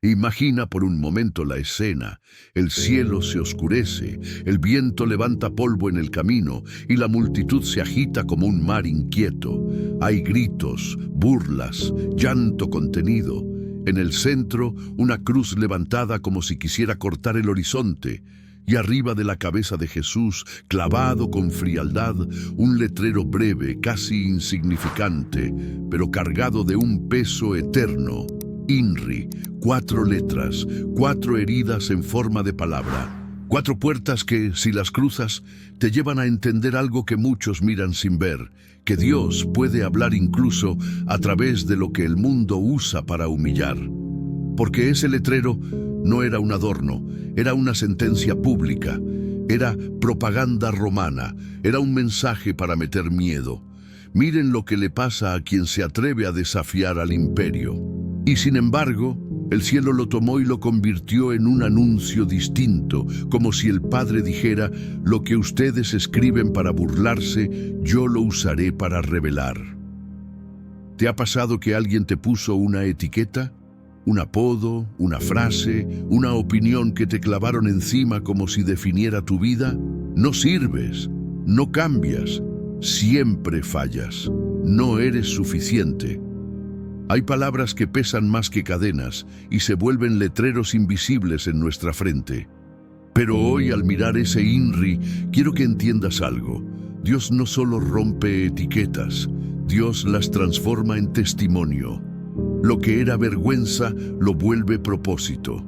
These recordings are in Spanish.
Imagina por un momento la escena. El cielo se oscurece, el viento levanta polvo en el camino y la multitud se agita como un mar inquieto. Hay gritos, burlas, llanto contenido. En el centro, una cruz levantada como si quisiera cortar el horizonte. Y arriba de la cabeza de Jesús, clavado con frialdad, un letrero breve, casi insignificante, pero cargado de un peso eterno. INRI, 4 letras, 4 heridas en forma de palabra. 4 puertas que, si las cruzas, te llevan a entender algo que muchos miran sin ver, que Dios puede hablar incluso a través de lo que el mundo usa para humillar. Porque ese letrero no era un adorno, era una sentencia pública, era propaganda romana, era un mensaje para meter miedo. Miren lo que le pasa a quien se atreve a desafiar al imperio. Y sin embargo, el cielo lo tomó y lo convirtió en un anuncio distinto, como si el Padre dijera: lo que ustedes escriben para burlarse, yo lo usaré para revelar. ¿Te ha pasado que alguien te puso una etiqueta? Un apodo, una frase, una opinión que te clavaron encima como si definiera tu vida. No sirves, no cambias, siempre fallas, no eres suficiente. Hay palabras que pesan más que cadenas y se vuelven letreros invisibles en nuestra frente. Pero hoy, al mirar ese INRI, quiero que entiendas algo. Dios no solo rompe etiquetas, Dios las transforma en testimonio. Lo que era vergüenza lo vuelve propósito.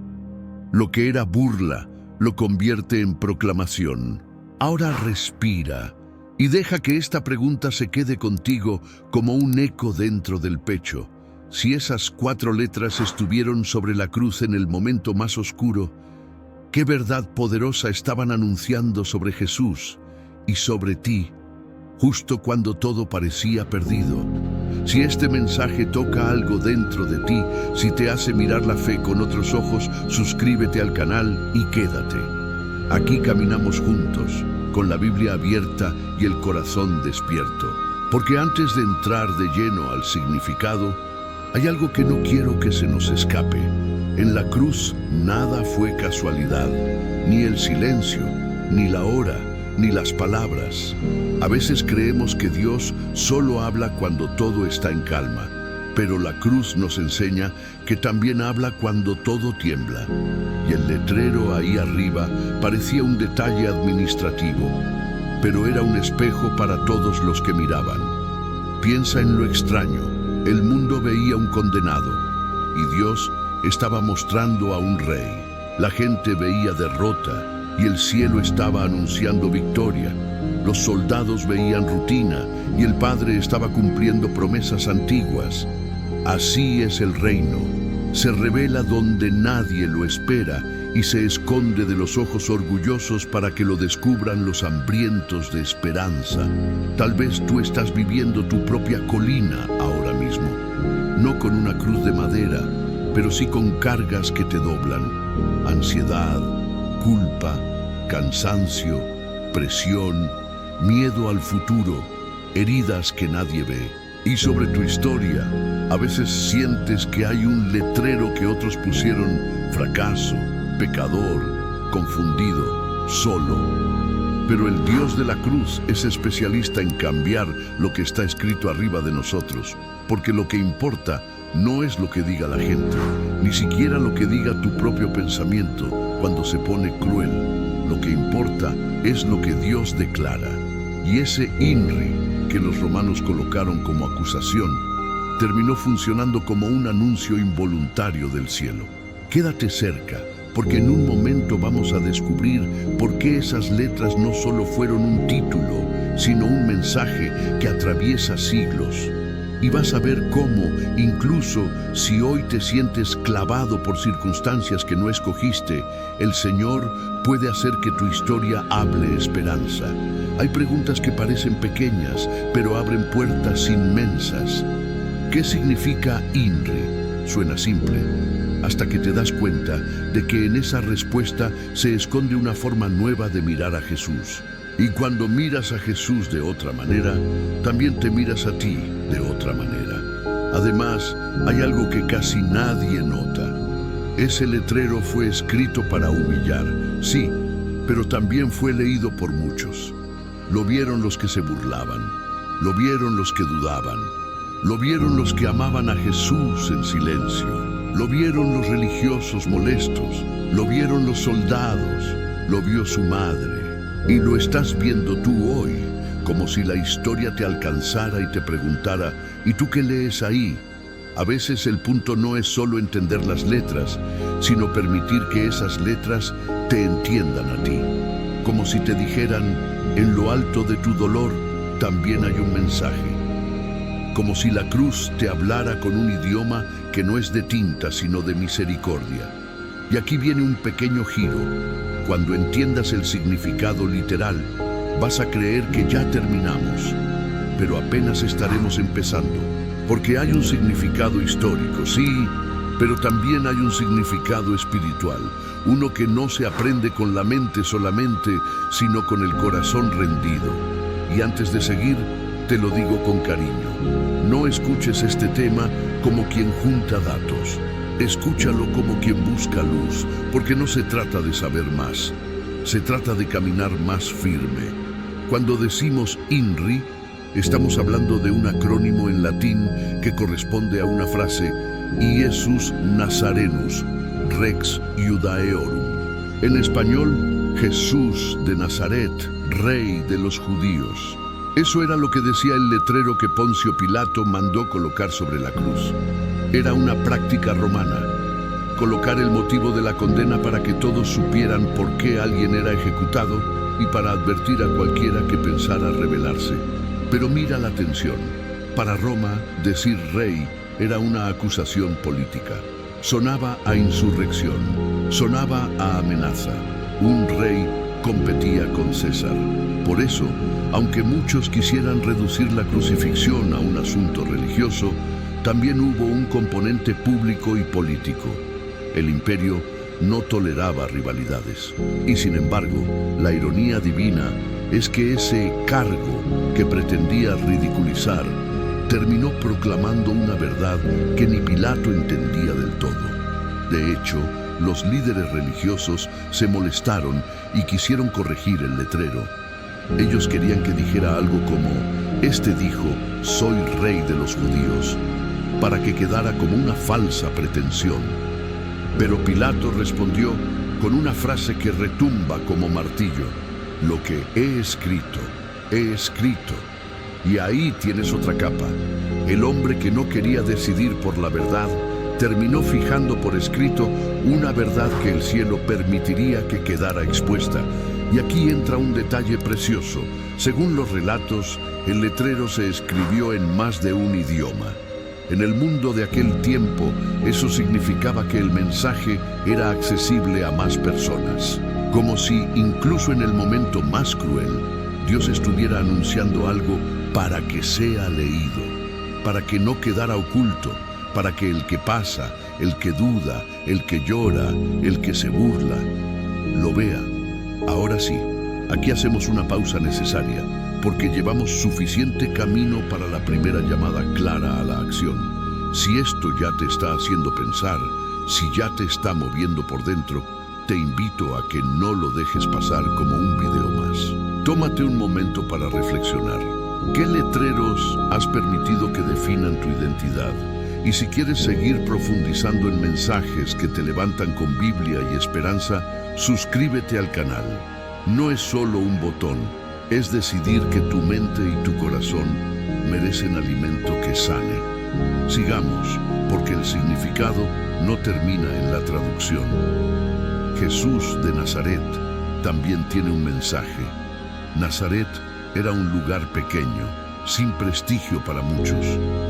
Lo que era burla lo convierte en proclamación. Ahora respira y deja que esta pregunta se quede contigo como un eco dentro del pecho. Si esas 4 letras estuvieron sobre la cruz en el momento más oscuro, ¿qué verdad poderosa estaban anunciando sobre Jesús y sobre ti, justo cuando todo parecía perdido? Si este mensaje toca algo dentro de ti, si te hace mirar la fe con otros ojos, suscríbete al canal y quédate. Aquí caminamos juntos, con la Biblia abierta y el corazón despierto. Porque antes de entrar de lleno al significado, hay algo que no quiero que se nos escape. En la cruz nada fue casualidad, ni el silencio, ni la hora, ni las palabras. A veces creemos que Dios solo habla cuando todo está en calma, pero la cruz nos enseña que también habla cuando todo tiembla. Y el letrero ahí arriba parecía un detalle administrativo, pero era un espejo para todos los que miraban. Piensa en lo extraño. El mundo veía un condenado y Dios estaba mostrando a un rey. La gente veía derrota y el cielo estaba anunciando victoria. Los soldados veían rutina y el Padre estaba cumpliendo promesas antiguas. Así es el reino. Se revela donde nadie lo espera y se esconde de los ojos orgullosos para que lo descubran los hambrientos de esperanza. Tal vez tú estás viviendo tu propia colina ahora mismo, no con una cruz de madera, pero sí con cargas que te doblan. Ansiedad, culpa, cansancio, presión, miedo al futuro, heridas que nadie ve. Y sobre tu historia, a veces sientes que hay un letrero que otros pusieron: fracaso, pecador, confundido, solo. Pero el Dios de la cruz es especialista en cambiar lo que está escrito arriba de nosotros, porque lo que importa no es lo que diga la gente, ni siquiera lo que diga tu propio pensamiento cuando se pone cruel. Lo que importa es lo que Dios declara. Y ese INRI que los romanos colocaron como acusación terminó funcionando como un anuncio involuntario del cielo. Quédate cerca, porque en un momento vamos a descubrir por qué esas letras no solo fueron un título, sino un mensaje que atraviesa siglos. Y vas a ver cómo, incluso si hoy te sientes clavado por circunstancias que no escogiste, el Señor puede hacer que tu historia hable esperanza. Hay preguntas que parecen pequeñas, pero abren puertas inmensas. ¿Qué significa INRI? Suena simple, hasta que te das cuenta de que en esa respuesta se esconde una forma nueva de mirar a Jesús. Y cuando miras a Jesús de otra manera, también te miras a ti de otra manera. Además, hay algo que casi nadie nota. Ese letrero fue escrito para humillar, sí, pero también fue leído por muchos. Lo vieron los que se burlaban, lo vieron los que dudaban, lo vieron los que amaban a Jesús en silencio, lo vieron los religiosos molestos, lo vieron los soldados, lo vio su madre, y lo estás viendo tú hoy, como si la historia te alcanzara y te preguntara, ¿y tú qué lees ahí? A veces el punto no es solo entender las letras, sino permitir que esas letras te entiendan a ti. Como si te dijeran, en lo alto de tu dolor también hay un mensaje. Como si la cruz te hablara con un idioma que no es de tinta, sino de misericordia. Y aquí viene un pequeño giro. Cuando entiendas el significado literal, vas a creer que ya terminamos, pero apenas estaremos empezando. Porque hay un significado histórico, sí, pero también hay un significado espiritual, uno que no se aprende con la mente solamente, sino con el corazón rendido. Y antes de seguir, te lo digo con cariño, no escuches este tema como quien junta datos, escúchalo como quien busca luz, porque no se trata de saber más, se trata de caminar más firme. Cuando decimos INRI, estamos hablando de un acrónimo en latín que corresponde a una frase Iesus Nazarenus, Rex Iudaeorum. En español, Jesús de Nazaret, Rey de los Judíos. Eso era lo que decía el letrero que Poncio Pilato mandó colocar sobre la cruz. Era una práctica romana, colocar el motivo de la condena para que todos supieran por qué alguien era ejecutado y para advertir a cualquiera que pensara rebelarse. Pero mira la tensión. Para Roma, decir rey era una acusación política. Sonaba a insurrección, sonaba a amenaza. Un rey competía con César. Por eso, aunque muchos quisieran reducir la crucifixión a un asunto religioso, también hubo un componente público y político. El imperio no toleraba rivalidades. Y sin embargo, la ironía divina es que ese cargo que pretendía ridiculizar terminó proclamando una verdad que ni Pilato entendía del todo. De hecho, los líderes religiosos se molestaron y quisieron corregir el letrero. Ellos querían que dijera algo como, este dijo, soy rey de los judíos, para que quedara como una falsa pretensión. Pero Pilato respondió con una frase que retumba como martillo. Lo que he escrito, he escrito. Y ahí tienes otra capa. El hombre que no quería decidir por la verdad, terminó fijando por escrito una verdad que el cielo permitiría que quedara expuesta. Y aquí entra un detalle precioso. Según los relatos, el letrero se escribió en más de un idioma. En el mundo de aquel tiempo, eso significaba que el mensaje era accesible a más personas. Como si, incluso en el momento más cruel, Dios estuviera anunciando algo para que sea leído, para que no quedara oculto, para que el que pasa, el que duda, el que llora, el que se burla, lo vea. Ahora sí, aquí hacemos una pausa necesaria, porque llevamos suficiente camino para la primera llamada clara a la acción. Si esto ya te está haciendo pensar, si ya te está moviendo por dentro, te invito a que no lo dejes pasar como un video más. Tómate un momento para reflexionar. ¿Qué letreros has permitido que definan tu identidad? Y si quieres seguir profundizando en mensajes que te levantan con Biblia y esperanza, suscríbete al canal. No es solo un botón, es decidir que tu mente y tu corazón merecen alimento que sane. Sigamos, porque el significado no termina en la traducción. Jesús de Nazaret también tiene un mensaje. Nazaret era un lugar pequeño, sin prestigio para muchos.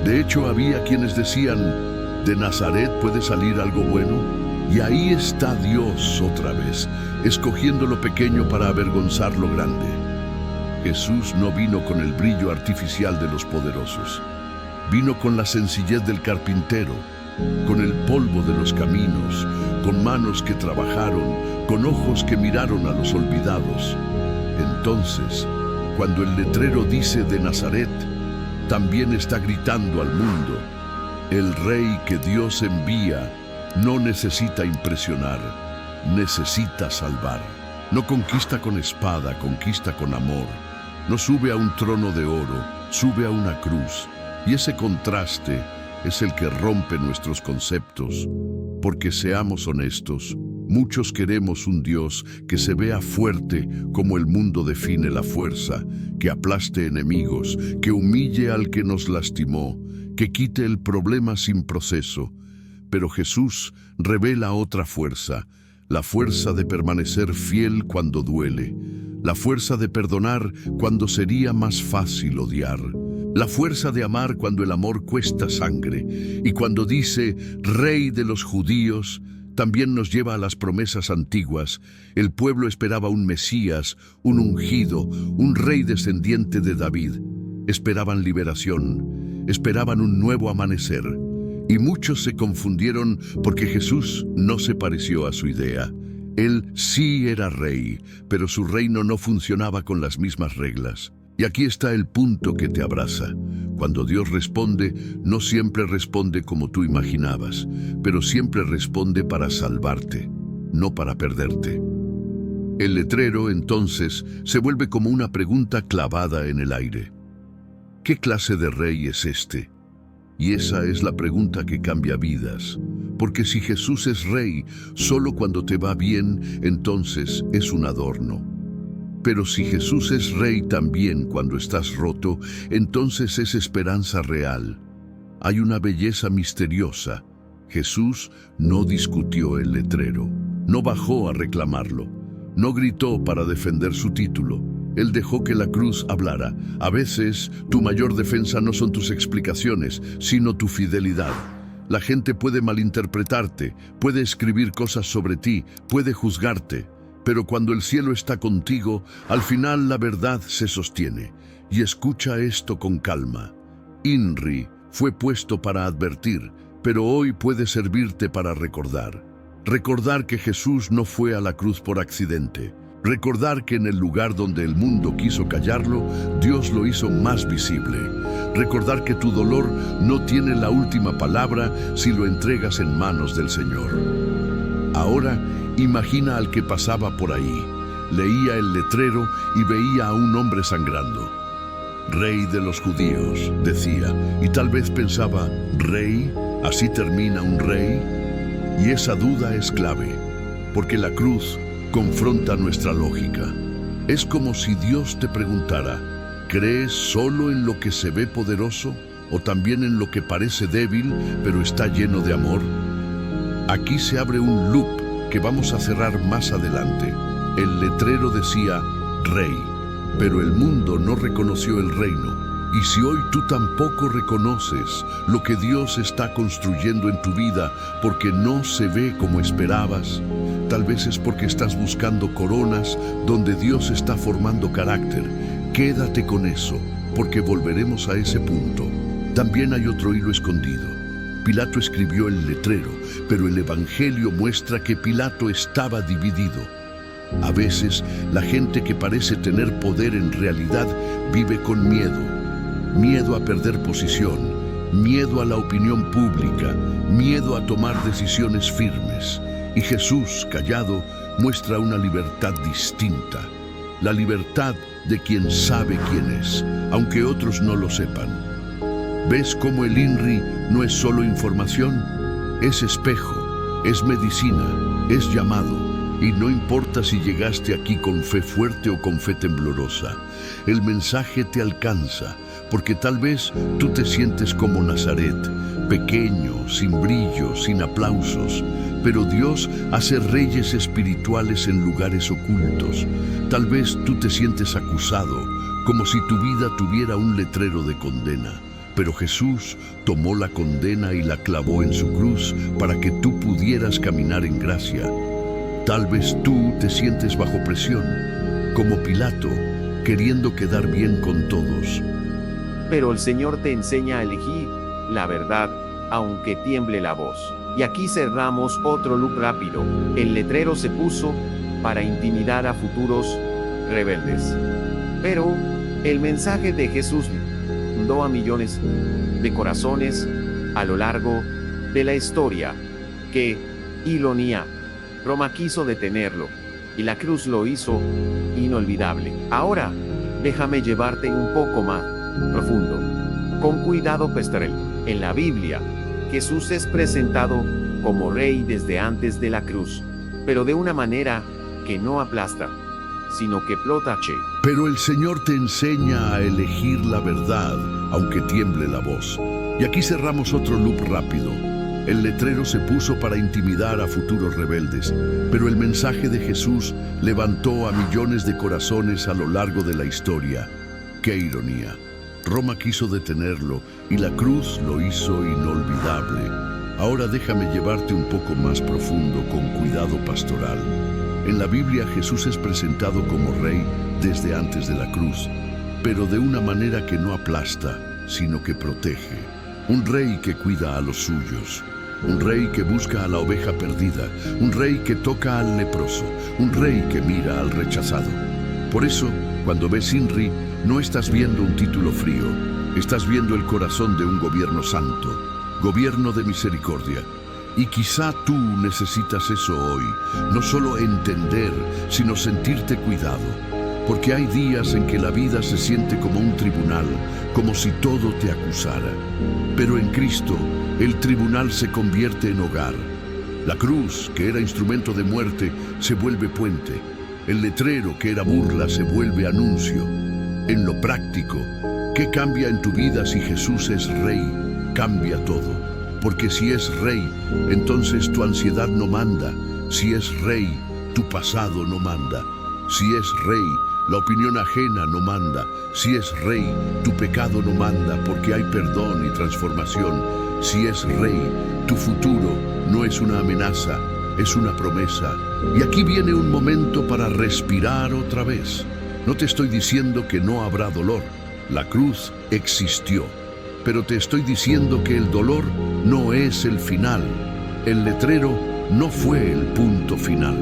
De hecho, había quienes decían, ¿de Nazaret puede salir algo bueno? Y ahí está Dios otra vez, escogiendo lo pequeño para avergonzar lo grande. Jesús no vino con el brillo artificial de los poderosos. Vino con la sencillez del carpintero, con el polvo de los caminos, con manos que trabajaron, con ojos que miraron a los olvidados. Entonces, cuando el letrero dice de Nazaret, también está gritando al mundo, el rey que Dios envía No necesita impresionar, necesita salvar. No conquista con espada, conquista con amor. No sube a un trono de oro, sube a una cruz. Y ese contraste es el que rompe nuestros conceptos. Porque seamos honestos, muchos queremos un Dios que se vea fuerte como el mundo define la fuerza, que aplaste enemigos, que humille al que nos lastimó, que quite el problema sin proceso. Pero Jesús revela otra fuerza, la fuerza de permanecer fiel cuando duele, la fuerza de perdonar cuando sería más fácil odiar, la fuerza de amar cuando el amor cuesta sangre, y cuando dice Rey de los judíos, también nos lleva a las promesas antiguas. El pueblo esperaba un Mesías, un ungido, un rey descendiente de David. Esperaban liberación, esperaban un nuevo amanecer. Y muchos se confundieron porque Jesús no se pareció a su idea. Él sí era rey, pero su reino no funcionaba con las mismas reglas. Y aquí está el punto que te abraza. Cuando Dios responde, no siempre responde como tú imaginabas, pero siempre responde para salvarte, no para perderte. El letrero, entonces, se vuelve como una pregunta clavada en el aire. ¿Qué clase de rey es este? Y esa es la pregunta que cambia vidas. Porque si Jesús es rey solo cuando te va bien, entonces es un adorno. Pero si Jesús es rey también cuando estás roto, entonces es esperanza real. Hay una belleza misteriosa. Jesús no discutió el letrero, no bajó a reclamarlo, no gritó para defender su título. Él dejó que la cruz hablara. A veces, tu mayor defensa no son tus explicaciones, sino tu fidelidad. La gente puede malinterpretarte, puede escribir cosas sobre ti, puede juzgarte. Pero cuando el cielo está contigo, al final la verdad se sostiene. Y escucha esto con calma. INRI fue puesto para advertir, pero hoy puede servirte para recordar. Recordar que Jesús no fue a la cruz por accidente. Recordar que en el lugar donde el mundo quiso callarlo, Dios lo hizo más visible. Recordar que tu dolor no tiene la última palabra si lo entregas en manos del Señor. Ahora, imagina al que pasaba por ahí. Leía el letrero y veía a un hombre sangrando. Rey de los judíos, decía, y tal vez pensaba, ¿rey? ¿Así termina un rey? Y esa duda es clave, porque la cruz confronta nuestra lógica. Es como si Dios te preguntara, ¿crees solo en lo que se ve poderoso o también en lo que parece débil pero está lleno de amor? Aquí se abre un loop que vamos a cerrar más adelante. El letrero decía rey, pero el mundo no reconoció el reino. Y si hoy tú tampoco reconoces lo que Dios está construyendo en tu vida porque no se ve como esperabas, tal vez es porque estás buscando coronas donde Dios está formando carácter. Quédate con eso, porque volveremos a ese punto. También hay otro hilo escondido. Pilato escribió el letrero, pero el Evangelio muestra que Pilato estaba dividido. A veces, la gente que parece tener poder en realidad vive con miedo. Miedo a perder posición, miedo a la opinión pública, miedo a tomar decisiones firmes. Y Jesús, callado, muestra una libertad distinta. La libertad de quien sabe quién es, aunque otros no lo sepan. ¿Ves cómo el INRI no es solo información? Es espejo, es medicina, es llamado. Y no importa si llegaste aquí con fe fuerte o con fe temblorosa, el mensaje te alcanza, porque tal vez tú te sientes como Nazaret, pequeño, sin brillo, sin aplausos, pero Dios hace reyes espirituales en lugares ocultos. Tal vez tú te sientes acusado, como si tu vida tuviera un letrero de condena. Pero Jesús tomó la condena y la clavó en su cruz para que tú pudieras caminar en gracia. Tal vez tú te sientes bajo presión, como Pilato, queriendo quedar bien con todos. Pero el Señor te enseña a elegir la verdad, aunque tiemble la voz. Y aquí cerramos otro loop rápido. El letrero se puso para intimidar a futuros rebeldes. Pero el mensaje de Jesús inundó a millones de corazones a lo largo de la historia. ¡Qué ironía! Roma quiso detenerlo, y la cruz lo hizo inolvidable. Ahora, déjame llevarte un poco más profundo. Con cuidado, Pestrel. En la Biblia, Jesús es presentado como rey desde antes de la cruz, pero de una manera que no aplasta, sino que protege. Pero el Señor te enseña a elegir la verdad, aunque tiemble la voz. Y aquí cerramos otro loop rápido. El letrero se puso para intimidar a futuros rebeldes, pero el mensaje de Jesús levantó a millones de corazones a lo largo de la historia. ¡Qué ironía! Roma quiso detenerlo y la cruz lo hizo inolvidable. Ahora déjame llevarte un poco más profundo con cuidado pastoral. En la Biblia Jesús es presentado como rey desde antes de la cruz, pero de una manera que no aplasta, sino que protege. Un rey que cuida a los suyos, un rey que busca a la oveja perdida, un rey que toca al leproso, un rey que mira al rechazado. Por eso, cuando ves INRI, no estás viendo un título frío, estás viendo el corazón de un gobierno santo, gobierno de misericordia. Y quizá tú necesitas eso hoy, no solo entender, sino sentirte cuidado. Porque hay días en que la vida se siente como un tribunal, como si todo te acusara. Pero en Cristo, el tribunal se convierte en hogar. La cruz, que era instrumento de muerte, se vuelve puente. El letrero, que era burla, se vuelve anuncio. En lo práctico, ¿qué cambia en tu vida si Jesús es Rey? Cambia todo. Porque si es Rey, entonces tu ansiedad no manda. Si es Rey, tu pasado no manda. Si es Rey, la opinión ajena no manda. Si es Rey, tu pecado no manda, porque hay perdón y transformación. Si es Rey, tu futuro no es una amenaza, es una promesa. Y aquí viene un momento para respirar otra vez. No te estoy diciendo que no habrá dolor. La cruz existió. Pero te estoy diciendo que el dolor no es el final. El letrero no fue el punto final.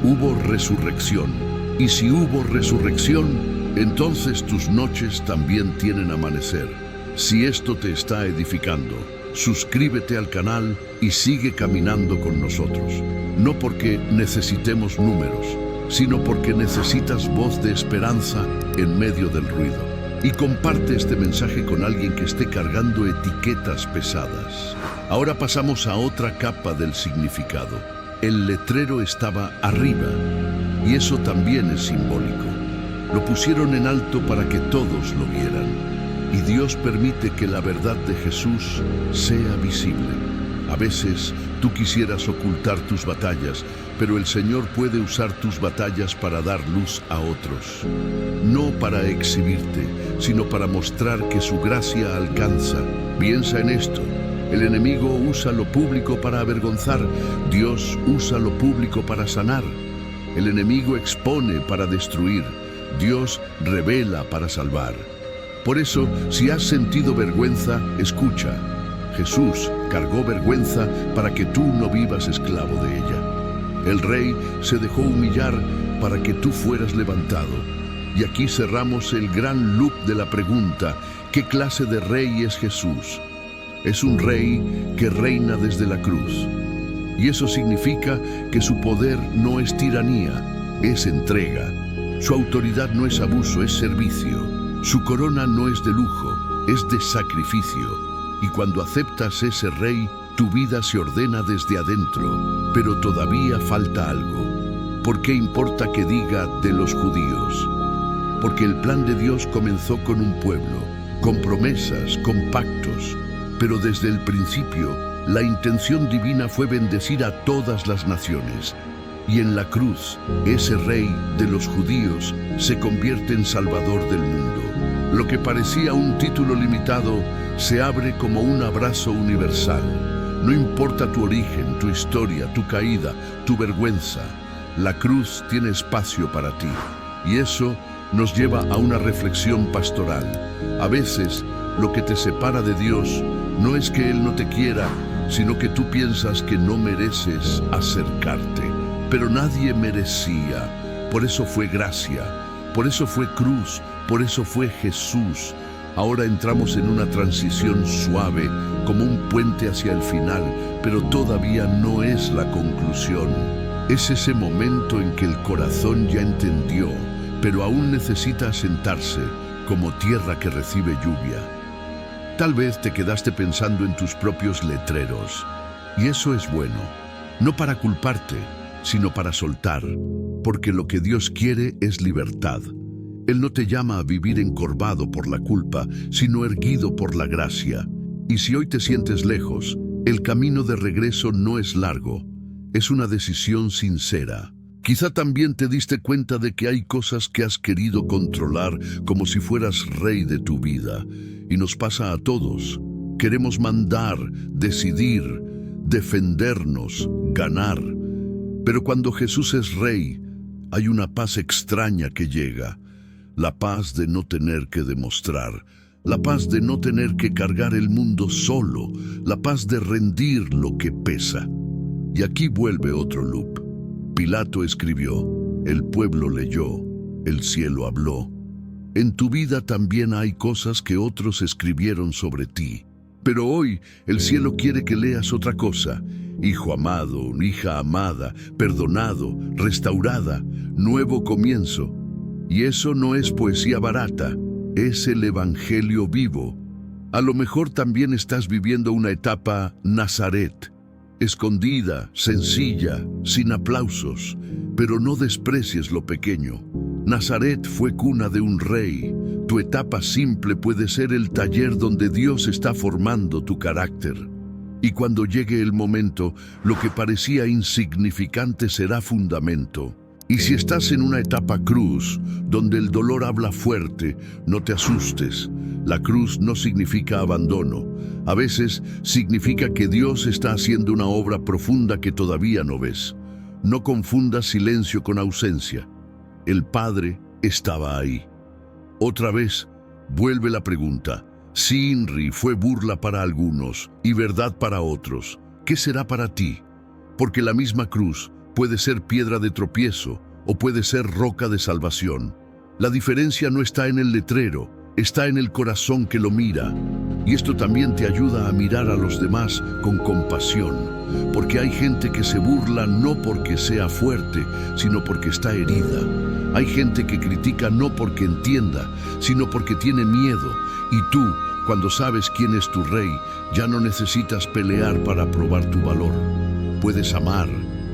Hubo resurrección. Y si hubo resurrección, entonces tus noches también tienen amanecer. Si esto te está edificando, suscríbete al canal y sigue caminando con nosotros. No porque necesitemos números, sino porque necesitas voz de esperanza en medio del ruido. Y comparte este mensaje con alguien que esté cargando etiquetas pesadas. Ahora pasamos a otra capa del significado. El letrero estaba arriba, y eso también es simbólico. Lo pusieron en alto para que todos lo vieran. Y Dios permite que la verdad de Jesús sea visible. A veces tú quisieras ocultar tus batallas, pero el Señor puede usar tus batallas para dar luz a otros. No para exhibirte, sino para mostrar que su gracia alcanza. Piensa en esto. El enemigo usa lo público para avergonzar. Dios usa lo público para sanar. El enemigo expone para destruir. Dios revela para salvar. Por eso, si has sentido vergüenza, escucha. Jesús cargó vergüenza para que tú no vivas esclavo de ella. El Rey se dejó humillar para que tú fueras levantado. Y aquí cerramos el gran loop de la pregunta: ¿qué clase de Rey es Jesús? Es un Rey que reina desde la cruz. Y eso significa que su poder no es tiranía, es entrega. Su autoridad no es abuso, es servicio. Su corona no es de lujo, es de sacrificio. Y cuando aceptas ese Rey, tu vida se ordena desde adentro. Pero todavía falta algo. ¿Por qué importa que diga de los judíos? Porque el plan de Dios comenzó con un pueblo, con promesas, con pactos. Pero desde el principio, la intención divina fue bendecir a todas las naciones. Y en la cruz, ese Rey de los judíos se convierte en Salvador del mundo. Lo que parecía un título limitado se abre como un abrazo universal. No importa tu origen, tu historia, tu caída, tu vergüenza, la cruz tiene espacio para ti. Y eso nos lleva a una reflexión pastoral. A veces, lo que te separa de Dios no es que Él no te quiera, sino que tú piensas que no mereces acercarte. Pero nadie merecía. Por eso fue gracia, por eso fue cruz, por eso fue Jesús. Ahora entramos en una transición suave, como un puente hacia el final, pero todavía no es la conclusión. Es ese momento en que el corazón ya entendió, pero aún necesita asentarse como tierra que recibe lluvia. Tal vez te quedaste pensando en tus propios letreros, y eso es bueno, no para culparte, sino para soltar, porque lo que Dios quiere es libertad. Él no te llama a vivir encorvado por la culpa, sino erguido por la gracia. Y si hoy te sientes lejos, el camino de regreso no es largo, es una decisión sincera. Quizá también te diste cuenta de que hay cosas que has querido controlar como si fueras rey de tu vida. Y nos pasa a todos. Queremos mandar, decidir, defendernos, ganar. Pero cuando Jesús es rey, hay una paz extraña que llega. La paz de no tener que demostrar. La paz de no tener que cargar el mundo solo. La paz de rendir lo que pesa. Y aquí vuelve otro loop. Pilato escribió, el pueblo leyó, el cielo habló. En tu vida también hay cosas que otros escribieron sobre ti. Pero hoy el cielo quiere que leas otra cosa. Hijo amado, hija amada, perdonado, restaurada, nuevo comienzo. Y eso no es poesía barata, es el evangelio vivo. A lo mejor también estás viviendo una etapa Nazaret. Escondida, sencilla, sin aplausos, pero no desprecies lo pequeño. Nazaret fue cuna de un rey. Tu etapa simple puede ser el taller donde Dios está formando tu carácter. Y cuando llegue el momento, lo que parecía insignificante será fundamento. Y si estás en una etapa cruz, donde el dolor habla fuerte, no te asustes. La cruz no significa abandono. A veces significa que Dios está haciendo una obra profunda que todavía no ves. No confundas silencio con ausencia. El Padre estaba ahí. Otra vez, vuelve la pregunta. Si INRI fue burla para algunos y verdad para otros, ¿qué será para ti? Porque la misma cruz puede ser piedra de tropiezo o puede ser roca de salvación. La diferencia no está en el letrero, está en el corazón que lo mira. Y esto también te ayuda a mirar a los demás con compasión, porque hay gente que se burla no porque sea fuerte, sino porque está herida. Hay gente que critica no porque entienda, sino porque tiene miedo. Y tú, cuando sabes quién es tu rey, ya no necesitas pelear para probar tu valor. Puedes amar,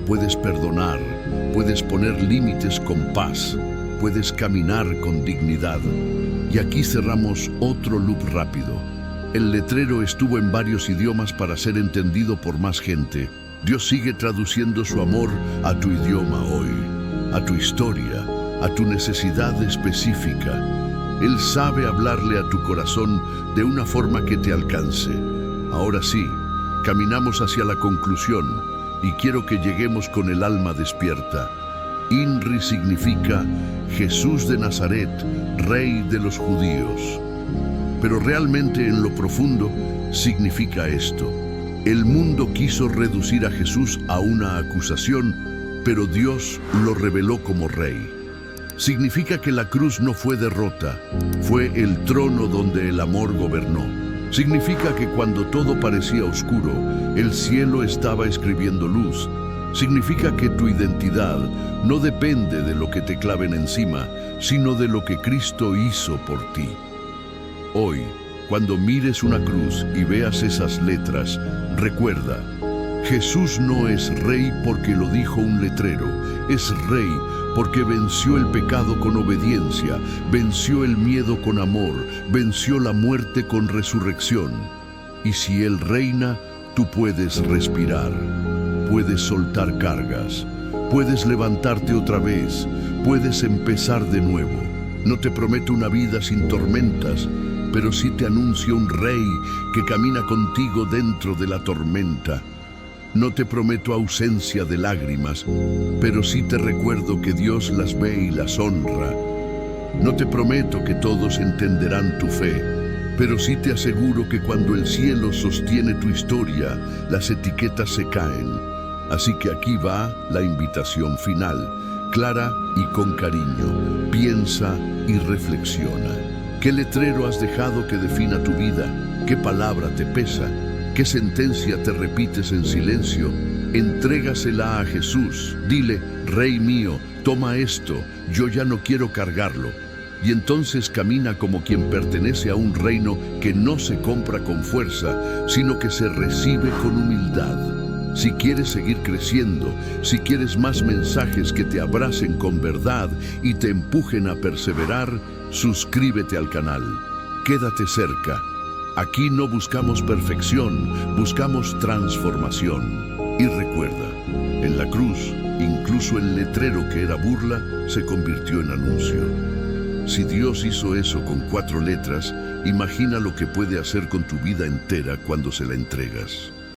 puedes perdonar, puedes poner límites con paz, puedes caminar con dignidad. Y aquí cerramos otro loop rápido. El letrero estuvo en varios idiomas para ser entendido por más gente. Dios sigue traduciendo su amor a tu idioma hoy, a tu historia, a tu necesidad específica. Él sabe hablarle a tu corazón de una forma que te alcance. Ahora sí, caminamos hacia la conclusión y quiero que lleguemos con el alma despierta. INRI significa Jesús de Nazaret, Rey de los judíos. Pero realmente en lo profundo significa esto. El mundo quiso reducir a Jesús a una acusación, pero Dios lo reveló como Rey. Significa que la cruz no fue derrota, fue el trono donde el amor gobernó. Significa que cuando todo parecía oscuro, el cielo estaba escribiendo luz. Significa que tu identidad no depende de lo que te claven encima, sino de lo que Cristo hizo por ti. Hoy, cuando mires una cruz y veas esas letras, recuerda, Jesús no es rey porque lo dijo un letrero, es rey porque venció el pecado con obediencia, venció el miedo con amor, venció la muerte con resurrección. Y si Él reina, tú puedes respirar, puedes soltar cargas, puedes levantarte otra vez, puedes empezar de nuevo. No te prometo una vida sin tormentas, pero sí te anuncio un rey que camina contigo dentro de la tormenta. No te prometo ausencia de lágrimas, pero sí te recuerdo que Dios las ve y las honra. No te prometo que todos entenderán tu fe, pero sí te aseguro que cuando el cielo sostiene tu historia, las etiquetas se caen. Así que aquí va la invitación final, clara y con cariño. Piensa y reflexiona. ¿Qué letrero has dejado que defina tu vida? ¿Qué palabra te pesa? ¿Qué sentencia te repites en silencio? Entrégasela a Jesús. Dile, Rey mío, toma esto, yo ya no quiero cargarlo. Y entonces camina como quien pertenece a un reino que no se compra con fuerza, sino que se recibe con humildad. Si quieres seguir creciendo, si quieres más mensajes que te abracen con verdad y te empujen a perseverar, suscríbete al canal. Quédate cerca. Aquí no buscamos perfección, buscamos transformación. Y recuerda, en la cruz, incluso el letrero que era burla se convirtió en anuncio. Si Dios hizo eso con 4 letras, imagina lo que puede hacer con tu vida entera cuando se la entregas.